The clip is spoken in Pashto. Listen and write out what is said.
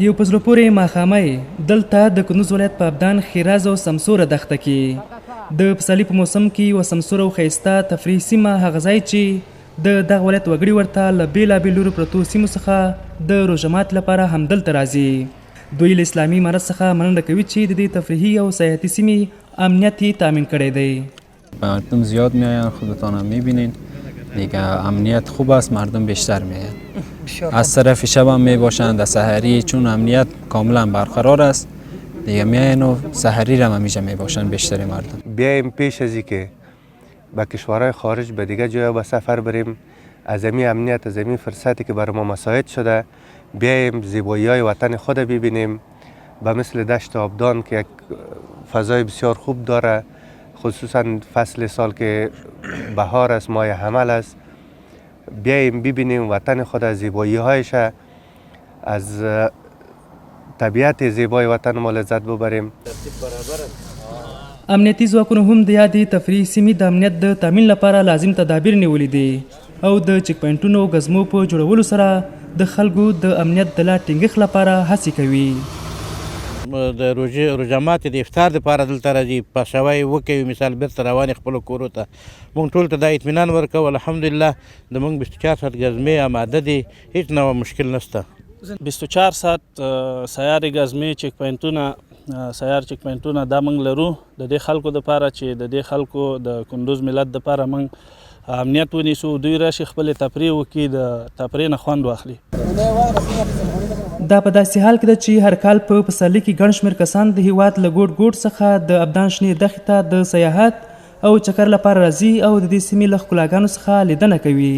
یو په زړه پورې ماښامۍ دلته د کندوز ولایت په ابدان ښېراز او سمسوره دښته کې د پسرلي په موسم کې یوه سمسوره او ښایسته تفریحي سیمه هغه ځای چې د دغه ولایت وګړي ورته له بېلابېلو پرتو سیمو څخه د روژه ماتي لپاره همدلته راځي. دوی له اسلامي امارت څخه مننه کوي چې د دې تفریحي او سیاحتي سیمې امنیت یې تامین کړی دی. مردم زیاد میآیند، خودتان هم میبینین دیگه امنیت خوب است، مردم بیشتر میآیند. از طرف شب هم میباشند، از سحری چون امنیت کاملا برقرار است دیگه میآیند و سحری هم همیشه میباشند بیشتر مردم. بیایم پیش از اینکه به کشورهای خارج به دیگه جای به سفر بریم، از این امنیت، از این فرصتی که برای ما مساعد شده بیایم زیبایی‌های وطن خود ببینیم، به مثل دشت آبدان که یک فضای بسیار خوب داره، خصوصا فصل سال که بهار است، ماه حمل است. بیایم ببینیم وطن خود از زیبایی‌هایش، از طبیعت زیبای وطن ما لذت ببریم. امنیتي ځواکونو هم د یادې تفریحي سیمې د امنیت د تامین لپاره لازم تدابیر نیولي دي او د چک پوینټونو او ګزمو په جوړولو سره د خلکو د امنیت د لا ټینګښت لپاره هڅې کوي. د روژه ماتي د افطار دپاره دلته راځي، پاشوی وکوي، مثال بیرته روانې خپلو کورو ته. موږ ټولو ته دا اطمینان ورکوو الحمدلله د موږ 24 ساعت ګزمې اماده دي، هیڅ نوع مشکل نشته. 24 ساعت سیاري ګزمې چک پوینټونه سیار چک پوینټونه دا موږ لرو د دې خلکو دپاره چې د دې خلکو د کندوز ملت دپاره موږ امنیت ونیسو، دوی راشي خپلې تفریح وکړي، د تفریح نه خوند واخلي. دا په داسې حال کې ده چې هر کال په پسرلي کې ګڼ شمېر کسان د هېواد له ګوټ ګوټ څخه د ابدان شنې دښتې ته د سیاحت او چکر لپاره راځي او د دې سیمې له ښکلاګانو څخه لیدنه کوي.